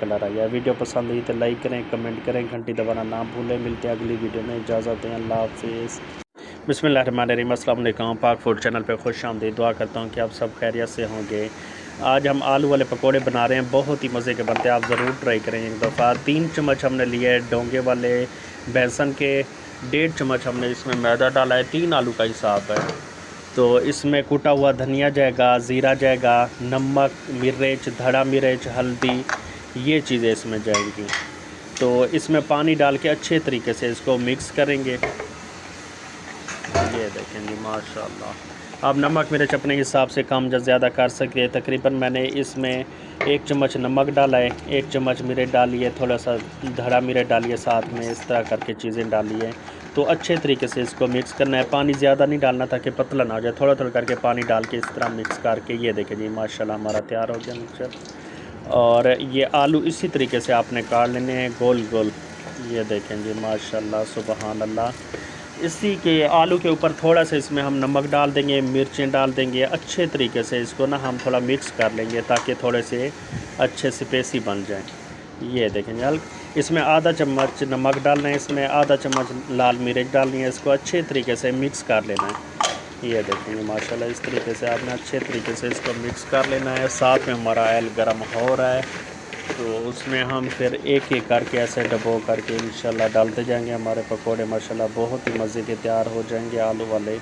Colour आया। Video पसंद आई तो लाइक करें, कमेंट करें, घंटी दबाना ना भूलें। मिलते हैं अगली वीडियो में, इजाज़त दें, अल्लाह हाफिज़। बिस्मिल्लाहिर्रहमानिर्रहीम, अस्सलाम वालेकुम। पाक फूड चैनल पे खुश आमदीद। दुआ करता हूँ कि आप सब खैरियत से होंगे। आज हम आलू वाले पकोड़े बना रहे हैं, बहुत ही मज़े के बनते हैं, आप ज़रूर ट्राई करें एक दफ़ा। 3 चम्मच हमने लिए डोंगे वाले बेसन के, 1.5 चम्मच हमने इसमें मैदा डाला है, 3 आलू का हिसाब है। तो इसमें कूटा हुआ धनिया जाएगा, ज़ीरा जाएगा, नमक, मिर्च, धड़ा मिर्च, हल्दी, ये चीज़ें इसमें जाएंगी। तो इसमें पानी डाल के अच्छे तरीके से इसको मिक्स करेंगे। ये देखेंगे माशाल्लाह। आप नमक मिर्च अपने हिसाब से कम या ज़्यादा कर सकते हैं। तकरीबन मैंने इसमें 1 चम्मच नमक डाला है, 1 चम्मच मिर्च डाली है, थोड़ा सा धड़ा मिर्च डालिए साथ में, इस तरह करके चीज़ें डाली है। तो अच्छे तरीके से इसको मिक्स करना है। पानी ज़्यादा नहीं डालना ताकि पतला ना हो जाए, थोड़ा थोड़ा करके पानी डाल के इस तरह मिक्स करके, ये देखें जी माशाल्लाह हमारा तैयार हो गया मिक्सचर। और ये आलू इसी तरीके से आपने काट लेने हैं गोल गोल। ये देखें जी माशाल्लाह सुबहान अल्लाह। इसी के आलू के ऊपर थोड़ा सा इसमें हम नमक डाल देंगे, मिर्चें डाल देंगे। अच्छे तरीके से इसको ना हम थोड़ा मिक्स कर लेंगे ताकि थोड़े से अच्छे से पेसी बन जाए। ये देखेंगे इसमें आधा चम्मच नमक डालना है, इसमें आधा चम्मच लाल मिर्च डालनी है। इसको अच्छे तरीके से मिक्स कर लेना है। ये देखेंगे माशाल्लाह, इस तरीके से आपने अच्छे तरीके से इसको मिक्स कर लेना है। साथ में हमारा ऑयल गर्म हो रहा है, तो उसमें हम फिर एक एक करके ऐसे डबो करके इंशाल्लाह डालते जाएंगे। हमारे पकोड़े माशाल्लाह बहुत ही मज़े के तैयार हो जाएंगे आलू वाले।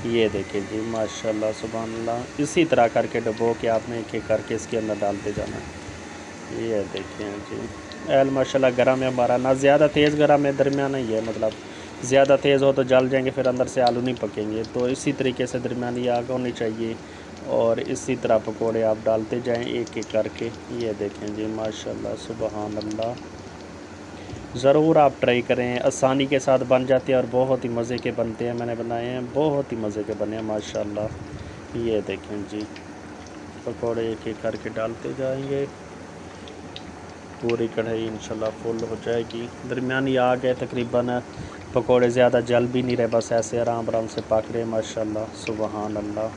ये देखिए जी माशाल्लाह सुभान अल्लाह। इसी तरह करके डबो के आपने एक एक करके इसके अंदर डालते जाना है। ये देखिए जी ऑयल माशाल्लाह गर्म है हमारा, ना ज़्यादा तेज़ गर्म है, दरमियाना ही है। मतलब ज़्यादा तेज़ हो तो जल जाएंगे, फिर अंदर से आलू नहीं पकेंगे। तो इसी तरीके से दरमियानी आग होनी चाहिए और इसी तरह पकोड़े आप डालते जाएं एक एक करके। ये देखें जी माशाल्लाह सुबहान अल्लाह। ज़रूर आप ट्राई करें, आसानी के साथ बन जाते हैं और बहुत ही मज़े के बनते हैं। मैंने बनाए हैं, बहुत ही मज़े के बने हैं माशाल्लाह। ये देखें जी पकोड़े एक एक करके डालते जाएंगे। पूरी कढ़ाई इंशाल्लाह फुल हो जाएगी। दरमियानी आग है तकरीबन, पकोड़े ज़्यादा जल भी नहीं रहे, बस ऐसे आराम आराम से पक रहे माशाल्लाह सुबहान अल्लाह।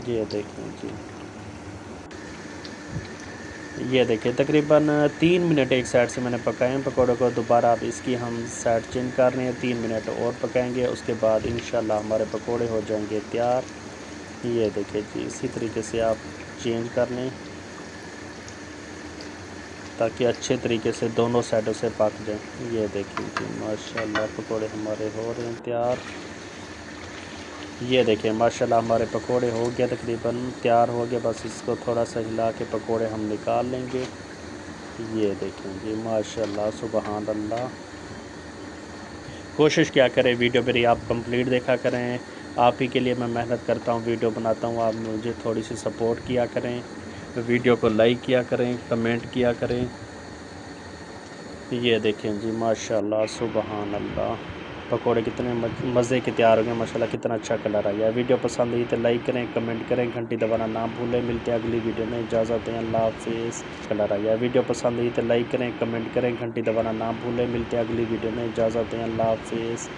ये देखें जी, ये देखिए तकरीबन 3 मिनट एक साइड से मैंने पकाए हैं पकौड़ों को। दोबारा अब इसकी हम साइड चेंज कर रहे हैं, 3 मिनट और पकाएंगे। उसके बाद इंशाल्लाह हमारे पकोड़े हो जाएंगे तैयार। ये देखिए जी इसी तरीके से आप चेंज कर लें ताकि अच्छे तरीके से दोनों साइडों से पक जाएं। ये देखिए जी माशाल्लाह पकोड़े हमारे हो रहे हैं तैयार। ये देखिए माशाल्लाह हमारे पकोड़े हो गया, तकरीबन तैयार हो गया। बस इसको थोड़ा सा हिला के पकोड़े हम निकाल लेंगे। ये देखें जी माशाल्लाह सुबहान अल्लाह। कोशिश क्या करें वीडियो मेरी आप कंप्लीट देखा करें। आप ही के लिए मैं मेहनत करता हूँ, वीडियो बनाता हूँ, आप मुझे थोड़ी सी सपोर्ट किया करें। वीडियो को लाइक किया करें, कमेंट किया करें। ये देखें जी माशाल्लाह सुबहान अल्लाह। पकोड़े कितने मज़े के तैयार हो गए माशाल्लाह, कितना अच्छा कलर आ गया। वीडियो पसंद आई तो लाइक करें, कमेंट करें, घंटी दबाना ना भूलें। मिलते हैं अगली वीडियो में, इजाज़त दें, अल्लाह हाफिज़। कलर आ गया। वीडियो पसंद आई तो लाइक करें, कमेंट करें, घंटी दबाना ना भूलें। मिलते हैं अगली वीडियो में, इजाज़त दें, अल्लाह हाफिज़।